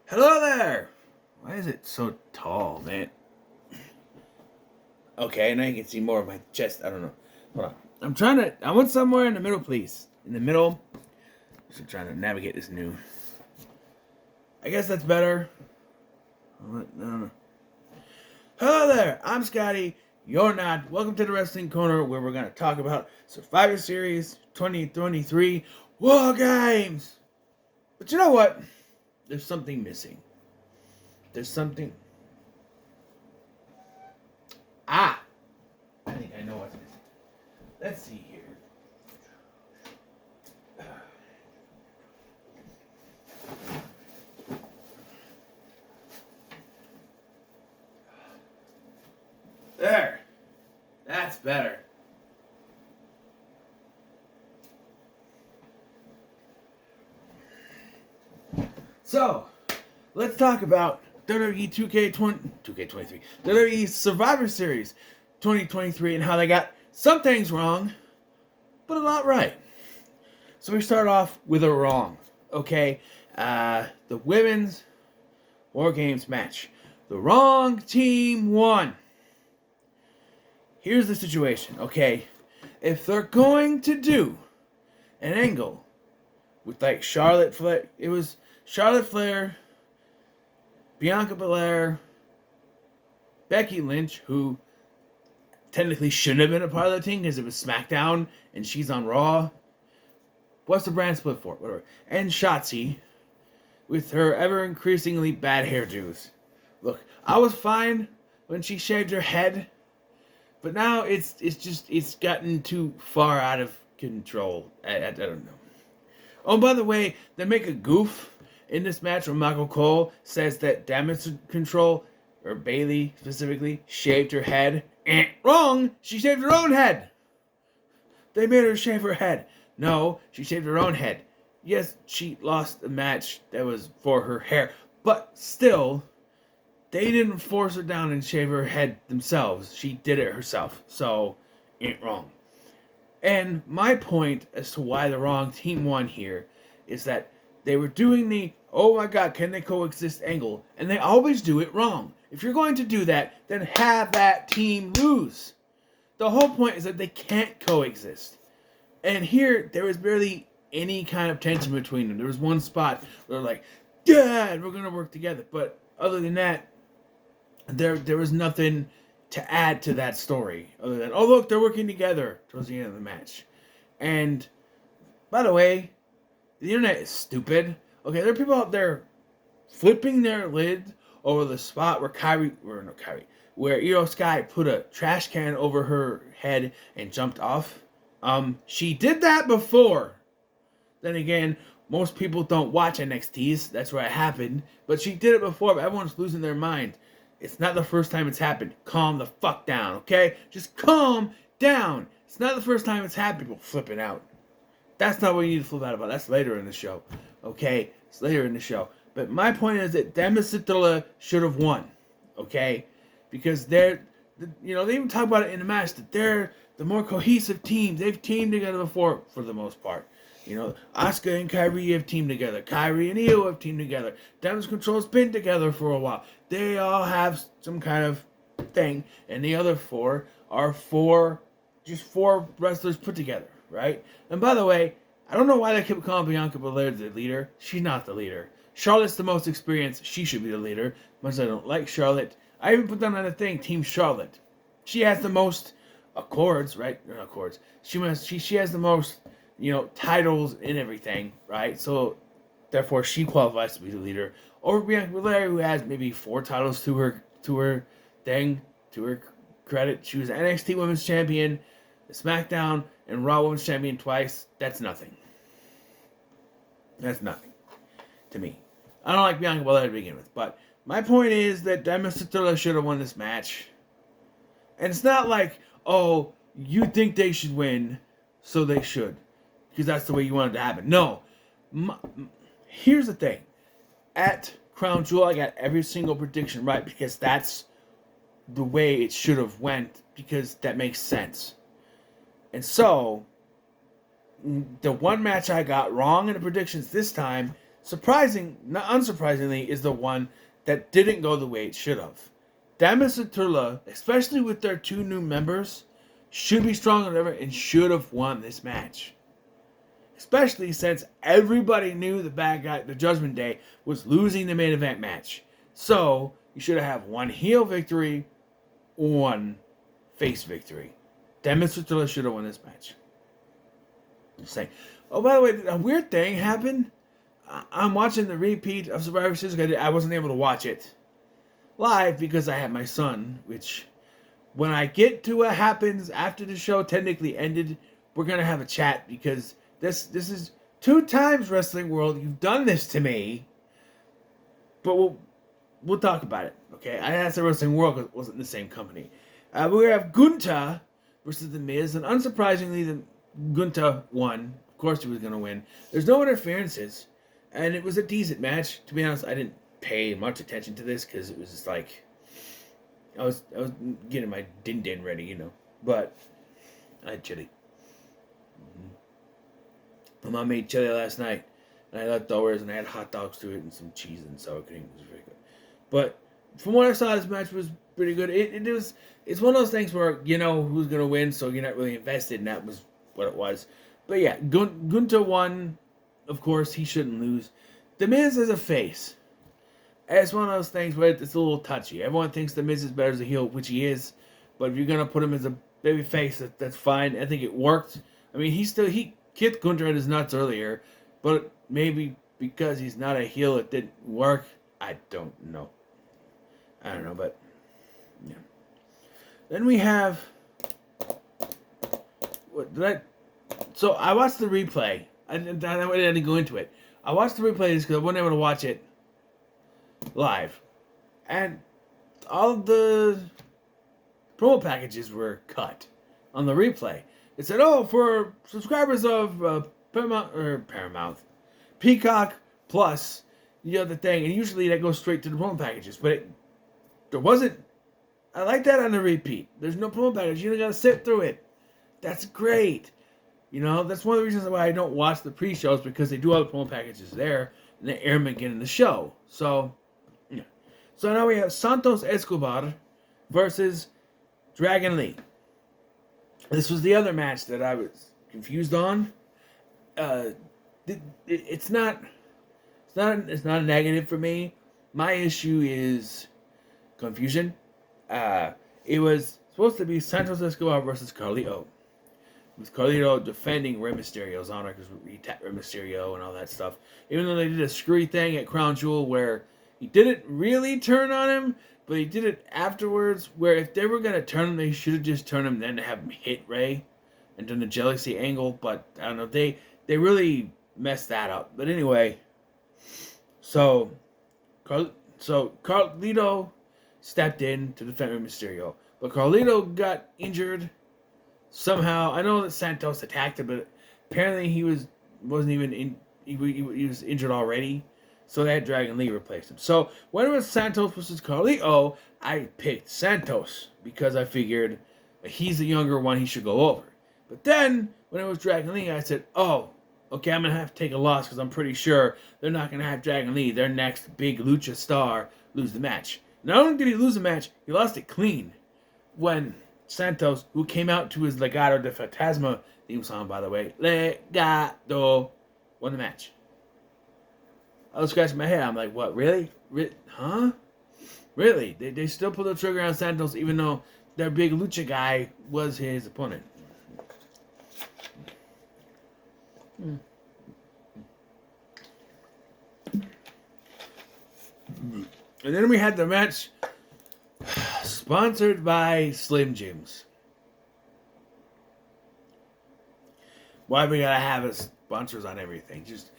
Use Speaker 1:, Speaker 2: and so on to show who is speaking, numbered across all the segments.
Speaker 1: Hello there! Why is it so tall, man? Okay, now you can see more of my chest. I don't know. Hold on. I want somewhere in the middle, please. In the middle. Just trying to navigate this new. I guess that's better. I don't know. Hello there! I'm Scotty. You're not. Welcome to the Wrestling Corner, where we're going to talk about Survivor Series 2023 War Games! But you know what? There's something missing. There's something. I think I know what's missing. Let's see here. There. That's better. So, let's talk about WWE 2K23, WWE Survivor Series 2023 and how they got some things wrong, but a lot right. So we start off with a wrong, okay? The women's War Games match. The wrong team won. Here's the situation, okay? If they're going to do an angle with like Charlotte Flair, it was Charlotte Flair, Bianca Belair, Becky Lynch, who technically shouldn't have been a part of the team because it was SmackDown and she's on Raw. What's the brand split for? Whatever. And Shotzi with her ever increasingly bad hairdos. Look, I was fine when she shaved her head, but now it's gotten too far out of control. I don't know. Oh, by the way, they make a goof in this match where Michael Cole says that Damage Control, or Bayley specifically, shaved her head. Wrong! She shaved her own head! They made her shave her head. No, she shaved her own head. Yes, she lost a match that was for her hair, but still, they didn't force her down and shave her head themselves. She did it herself, so ain't wrong. And my point as to why the wrong team won here is that they were doing the, oh my god, can they coexist angle, and they always do it wrong. If you're going to do that, then have that team lose. The whole point is that they can't coexist. And here, there was barely any kind of tension between them. There was one spot where they're like, yeah, we're going to work together. But other than that, there was nothing to add to that story. Other than, oh look, they're working together towards the end of the match. And, by the way, the internet is stupid. Okay, there are people out there flipping their lid over the spot where Io Sky put a trash can over her head and jumped off. She did that before. Then again, most people don't watch NXTs. That's where it happened. But she did it before, but everyone's losing their mind. It's not the first time it's happened. Calm the fuck down, okay? Just calm down. It's not the first time it's happened. People flipping out. That's not what you need to flip out about. That's later in the show. Okay? It's later in the show. But my point is that Democitilla should have won. Okay? Because they even talk about it in the match that they're the more cohesive team. They've teamed together before, for the most part. Asuka and Kairi have teamed together. Kairi and Io have teamed together. Damage Control's been together for a while. They all have some kind of thing. And the other four are just four wrestlers put together, right? And by the way, I don't know why they kept calling Bianca Belair the leader. She's not the leader. Charlotte's the most experienced. She should be the leader. Much as I don't like Charlotte. I even put down on a thing, Team Charlotte. She has the most accords, right? Not accords. She has the most, titles and everything, right? So, therefore, she qualifies to be the leader. Or Bianca Belair, who has maybe 4 titles to her credit. She was NXT Women's Champion, the SmackDown, and Raw Women's Champion twice. That's nothing. That's nothing to me. I don't like Bianca Belair to begin with, but my point is that Democitilla should have won this match. And it's not like, oh, you think they should win, so they should. Because that's the way you want it to happen. No. Here's the thing. At Crown Jewel, I got every single prediction right because that's the way it should have went because that makes sense. And so, the one match I got wrong in the predictions this time not unsurprisingly, is the one that didn't go the way it should have. Damas and Turla, especially with their 2 new members, should be stronger than ever and should have won this match. Especially since everybody knew the bad guy, the Judgment Day, was losing the main event match. So, you should have 1 heel victory, 1 face victory. Damas and Turla should have won this match. Just saying. Oh, by the way, a weird thing happened. I'm watching the repeat of Survivor Series. I wasn't able to watch it live because I had my son, which when I get to what happens after the show technically ended, we're going to have a chat because this is 2 times, Wrestling World, you've done this to me. But we'll talk about it, okay? I asked the Wrestling World because it wasn't the same company. We have Gunther versus The Miz, and unsurprisingly, Gunther won. Of course he was going to win. There's no interferences, and it was a decent match. To be honest, I didn't pay much attention to this because it was just like I was getting my din ready, you know. But I had chili. My mom made chili last night, and I had leftovers, and I had hot dogs to it, and some cheese and sour cream. It was very good. But from what I saw, this match was pretty good. It's one of those things where you know who's gonna win, so you're not really invested, and that was what it was. But yeah, Gunther won. Of course, he shouldn't lose. The Miz is a face. It's one of those things where it's a little touchy. Everyone thinks The Miz is better as a heel, which he is. But if you're going to put him as a baby face, that's fine. I think it worked. I mean, he kicked Gunther in his nuts earlier. But maybe because he's not a heel, it didn't work. I don't know. But yeah. Then we have... So I watched the replay. I didn't go into it. I watched the replays because I wasn't able to watch it live. And all of the promo packages were cut on the replay. It said, for subscribers of Paramount, Peacock Plus, you know, the thing. And usually that goes straight to the promo packages. But there wasn't. I like that on the repeat. There's no promo package. You don't got to sit through it. That's great. You know, that's one of the reasons why I don't watch the pre-shows, because they do all the promo packages there, and they air them again in the show. So, yeah. So now we have Santos Escobar versus Dragon Lee. This was the other match that I was confused on. It's not a negative for me. My issue is confusion. It was supposed to be Santos Escobar versus Carlito. With Carlito defending Rey Mysterio's honor because he tapped Rey Mysterio and all that stuff. Even though they did a screwy thing at Crown Jewel where he didn't really turn on him, but he did it afterwards, where if they were going to turn him, they should have just turned him then to have him hit Rey and done the jealousy angle. But I don't know, they really messed that up. But anyway, so Carlito stepped in to defend Rey Mysterio. But Carlito got injured somehow. I know that Santos attacked him, but apparently he wasn't even in. He was injured already, so they had Dragon Lee replace him. So when it was Santos versus Carlito, I picked Santos because I figured he's the younger one, he should go over. But then when it was Dragon Lee, I said, "Oh, okay, I'm gonna have to take a loss because I'm pretty sure they're not gonna have Dragon Lee, their next big lucha star, lose the match." Not only did he lose the match, he lost it clean when Santos, who came out to his Legado de Fantasma theme song, by the way, Legado, won the match. I was scratching my head. I'm like, what, really? Huh? Really? They still pulled the trigger on Santos even though their big lucha guy was his opponent. And then we had the match sponsored by Slim Jims. Why we gotta have sponsors on everything? Just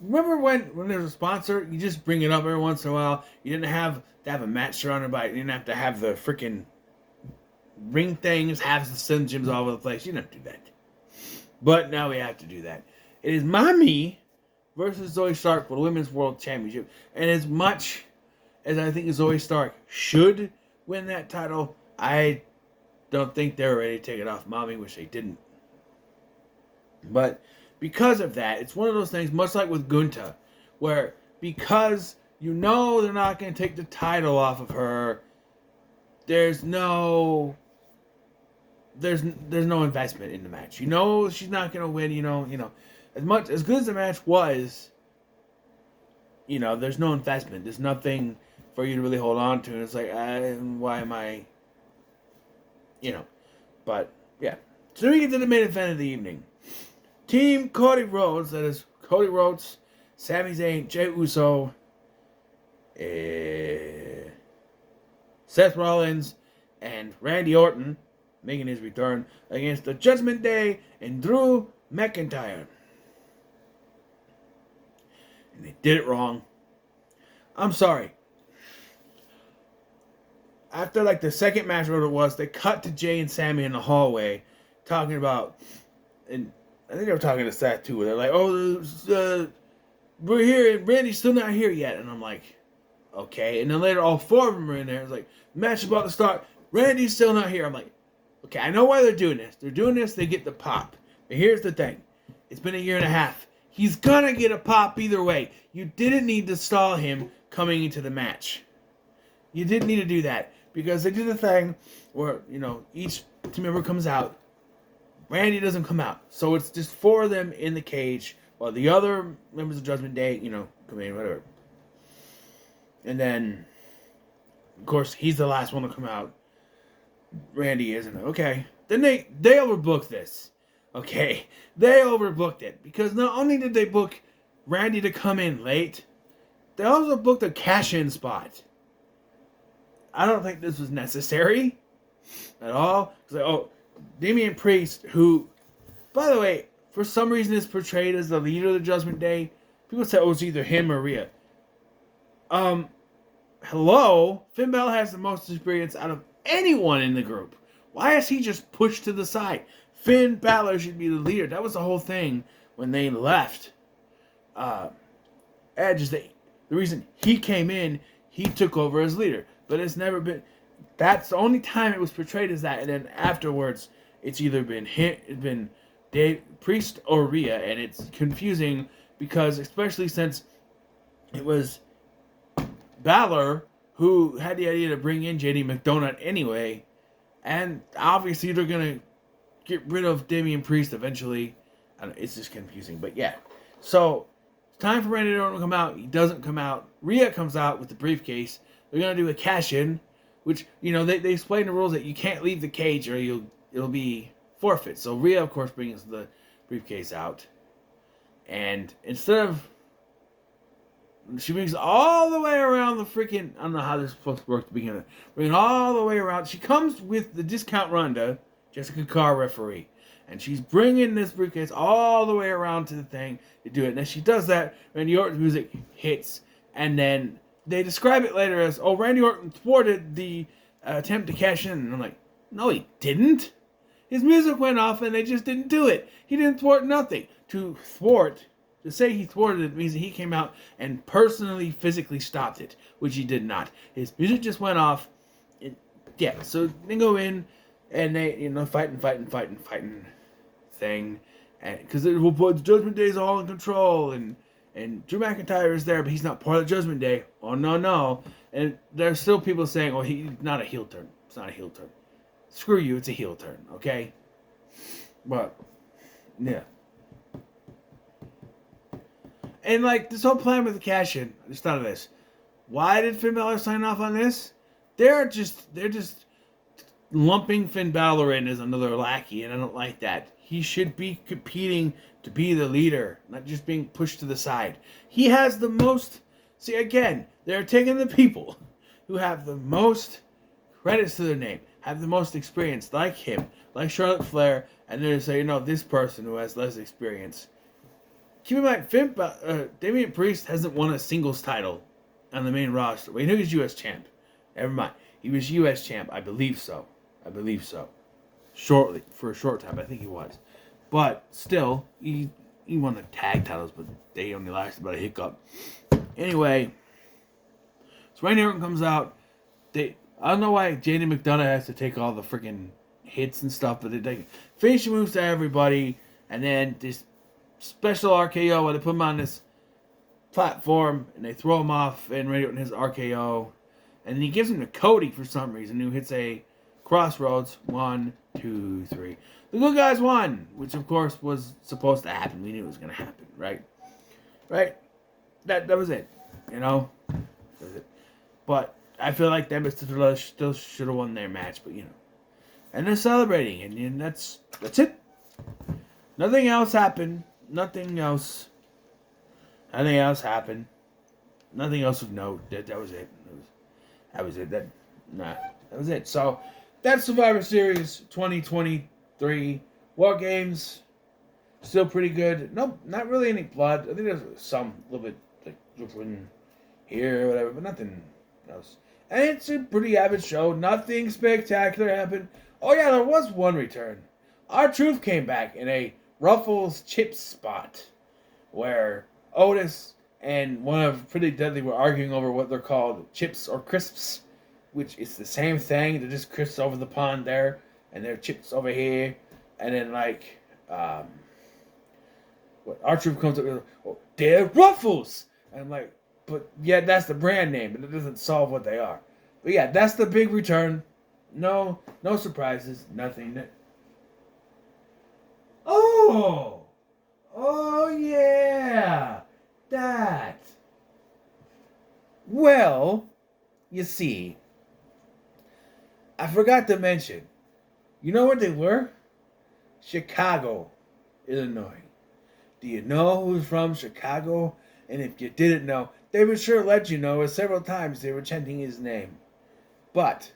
Speaker 1: remember when there's a sponsor, you just bring it up every once in a while. You didn't have to have a match surrounded by it. You didn't have to have the freaking ring things, have the Slim Jims all over the place. You don't do that. But now we have to do that. It is Mommy versus Zoe Stark for the Women's World Championship. And as much as I think Zoe Stark should win that title, I don't think they're ready to take it off Mommy, which they didn't. But because of that, it's one of those things, much like with Gunther, where because you know they're not going to take the title off of her, there's no investment in the match. You know she's not going to win. You know as good as the match was. There's no investment. There's nothing for you to really hold on to. It's like, why am I? But yeah. So we get to the main event of the evening. Team Cody Rhodes, that is Cody Rhodes, Sami Zayn, Jey Uso, Seth Rollins, and Randy Orton making his return against the Judgment Day and Drew McIntyre. And they did it wrong. I'm sorry. After like the second match, whatever it was, they cut to Jay and Sammy in the hallway talking about, and I think they were talking to Seth too, where they're like, we're here and Randy's still not here yet. And I'm like, okay. And then later all four of them are in there. It's like, match is about to start. Randy's still not here. I'm like, okay, I know why they're doing this. They're doing this, they get the pop. But here's the thing. It's been a year and a half. He's gonna get a pop either way. You didn't need to stall him coming into the match. You didn't need to do that. Because they do the thing where, each team member comes out. Randy doesn't come out. So it's just four of them in the cage while the other members of Judgment Day, come in, whatever. And then, of course, he's the last one to come out. Randy isn't. Okay. Then they overbooked this. Okay. They overbooked it. Because not only did they book Randy to come in late, they also booked a cash-in spot. I don't think this was necessary at all. Because, Damian Priest, who, by the way, for some reason is portrayed as the leader of the Judgment Day. People say, it's either him or Rhea. Hello? Finn Balor has the most experience out of anyone in the group. Why is he just pushed to the side? Finn Balor should be the leader. That was the whole thing when they left. Edge is the reason he came in, he took over as leader. But it's never been. That's the only time it was portrayed as that, and then afterwards, it's either been Dave Priest or Rhea, and it's confusing because, especially since it was Balor who had the idea to bring in JD McDonagh anyway, and obviously they're gonna get rid of Damian Priest eventually. It's just confusing, but yeah. So it's time for Randy Orton to come out. He doesn't come out. Rhea comes out with the briefcase. They're going to do a cash-in, which, they explain the rules that you can't leave the cage or it'll be forfeit. So Rhea, of course, brings the briefcase out. And instead of... She brings all the way around the freaking... I don't know how this is supposed to work to begin with. Bring it all the way around. She comes with the Discount Ronda, Jessica Carr referee. And she's bringing this briefcase all the way around to the thing to do it. And as she does that, Randy Orton's music hits. And then... They describe it later as, Randy Orton thwarted the attempt to cash in. And I'm like, no, he didn't. His music went off and they just didn't do it. He didn't thwart nothing. To say he thwarted it means that he came out and personally, physically stopped it, which he did not. His music just went off. So they go in and they, fighting thing. Because the Judgment Day is all in control and Drew McIntyre is there, but he's not part of the Judgment Day. Oh, no. And there's still people saying, he's not a heel turn. It's not a heel turn. Screw you, it's a heel turn, okay? But, yeah. And, this whole plan with the cash-in, I just thought of this. Why did Finn Balor sign off on this? They're just lumping Finn Balor in as another lackey, and I don't like that. He should be competing to be the leader, not just being pushed to the side. He has the most... See, again, they're taking the people who have the most credits to their name, have the most experience, like him, like Charlotte Flair, and they're saying, this person who has less experience. Keep in mind, Damian Priest hasn't won a singles title on the main roster. Wait, he was U.S. champ. Never mind. He was U.S. champ. I believe so. Shortly, for a short time, I think he was. But still, he won the tag titles, but they only lasted about a hiccup. Anyway, so Randy Orton comes out. I don't know why JD McDonagh has to take all the freaking hits and stuff, but they finishing moves to everybody, and then this special RKO where they put him on this platform, and they throw him off and radio in his RKO. And then he gives him to Cody for some reason, who hits a crossroads. 1, 2, 3. The good guys won, which of course was supposed to happen. We knew it was going to happen, right? Right? That was it, you know? That was it. But I feel like them still should have won their match, but you know. And they're celebrating, and that's it. Nothing else happened. Nothing else happened. Nothing else of note. That was it. That was it. That was it. So that's Survivor Series 2023. War Games, still pretty good. Nope, not really any blood. I think there's some little bit like dripping here or whatever, but nothing else. And it's a pretty average show. Nothing spectacular happened. Oh yeah, there was one return. R-Truth came back in a Ruffles chips spot where Otis and one of Pretty Deadly were arguing over what they're called, chips or crisps, which is the same thing. They're just crisps over the pond there, and they're chips over here. And then like, what R-Truth comes up with, oh, they're Ruffles, and I'm like, but yeah, that's the brand name, but it doesn't solve what they are. But yeah, that's the big return. No surprises, nothing. Oh yeah, that. Well, you see, I forgot to mention, you know what they were? Chicago, Illinois. Do you know who's from Chicago? And if you didn't know, they would sure let you know, as several times they were chanting his name. But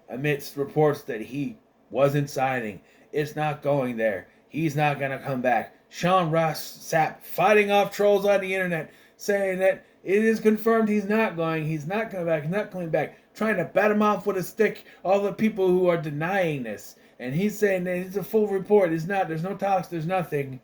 Speaker 1: amidst reports that he wasn't signing, it's not going there, he's not going to come back, Sean Ross Sapp fighting off trolls on the internet, saying that it is confirmed he's not coming back, he's not coming back, trying to bat him off with a stick, all the people who are denying this. And he's saying that it's a full report. It's not. There's no talks. There's nothing.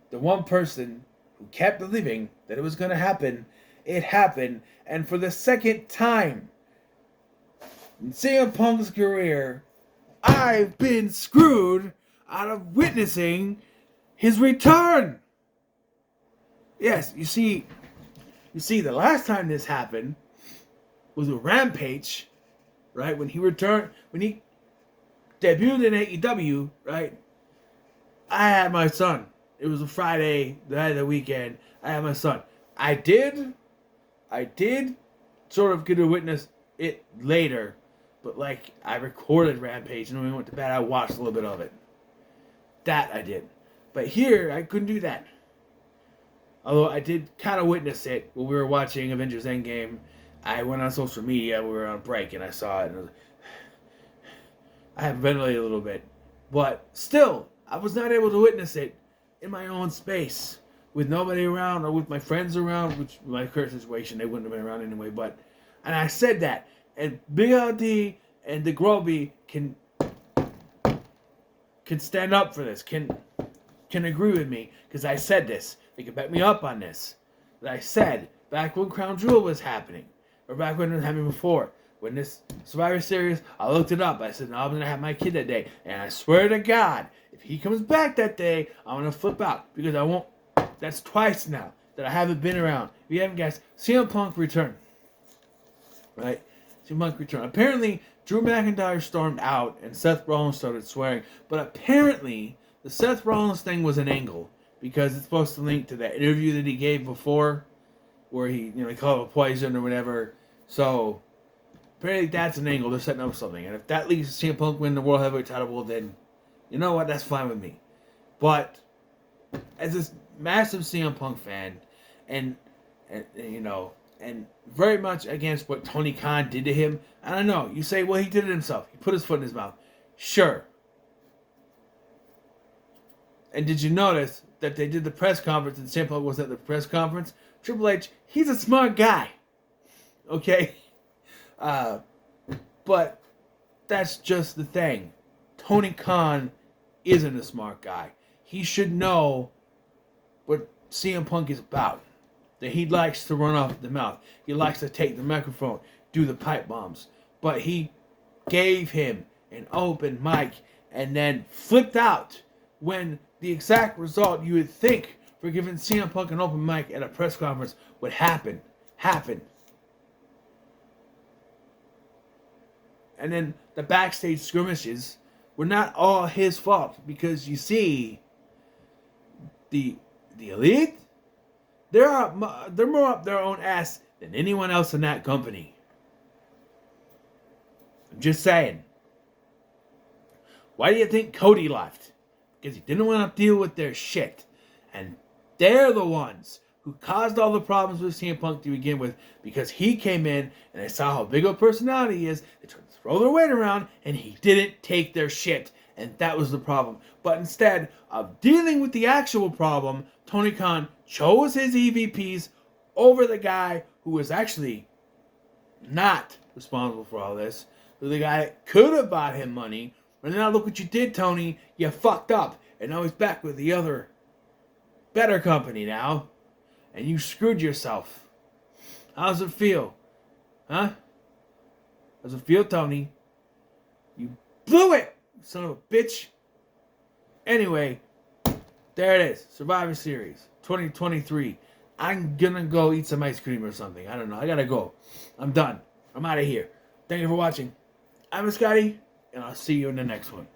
Speaker 1: The one person who kept believing that it was going to happen, it happened. And for the second time in CM Punk's career, I've been screwed out of witnessing his return. Yes, you see, the last time this happened was with Rampage, right? When he returned, when he debuted in AEW, right? I had my son. It was a Friday, the weekend. I had my son. I did sort of get to witness it later, but like I recorded Rampage, and when we went to bed, I watched a little bit of it. That I did. But here, I couldn't do that. Although I did kind of witness it when we were watching Avengers Endgame. I went on social media, we were on break, and I saw it, and I was like, I have ventilated a little bit, but still, I was not able to witness it in my own space with nobody around or with my friends around, which my current situation, they wouldn't have been around anyway, and I said that, and Big LD and the Groby can stand up for this, can agree with me, because I said this. They can back me up on this. That I said back when Crown Jewel was happening, or back when it was happening before. When this Survivor Series, I looked it up. I said, no, I'm going to have my kid that day. And I swear to God, if he comes back that day, I'm going to flip out. Because I won't. That's twice now that I haven't been around. If you haven't guessed, CM Punk returned. Right? CM Punk returned. Apparently, Drew McIntyre stormed out and Seth Rollins started swearing. But apparently, the Seth Rollins thing was an angle. Because it's supposed to link to that interview that he gave before. Where he called it a poison or whatever. So apparently that's an angle. They're setting up something. And if that leads to CM Punk winning the World Heavyweight title, well then, you know what? That's fine with me. But as this massive CM Punk fan, and very much against what Tony Khan did to him, I don't know. You say, well, he did it himself. He put his foot in his mouth. Sure. And did you notice that they did the press conference and CM Punk was at the press conference? Triple H, he's a smart guy. Okay? But that's just the thing. Tony Khan isn't a smart guy. He should know what CM Punk is about. That he likes to run off the mouth. He likes to take the microphone, do the pipe bombs. But he gave him an open mic and then flipped out when the exact result you would think for giving CM Punk an open mic at a press conference would happen. And then the backstage skirmishes were not all his fault, because you see, the Elite, they're more up their own ass than anyone else in that company. I'm just saying. Why do you think Cody left? Because he didn't want to deal with their shit. And they're the ones who caused all the problems with CM Punk to begin with, because he came in and they saw how big of a personality he is. They tried to throw their weight around and he didn't take their shit. And that was the problem. But instead of dealing with the actual problem, Tony Khan chose his EVPs over the guy who was actually not responsible for all this. The guy that could have bought him money. And now look what you did, Tony. You fucked up. And now he's back with the other better company now. And you screwed yourself. How does it feel? Huh? How does it feel, Tony? You blew it, son of a bitch. Anyway, there it is. Survivor Series 2023. I'm gonna go eat some ice cream or something. I don't know. I gotta go. I'm done. I'm out of here. Thank you for watching. I'm Scotty, and I'll see you in the next one.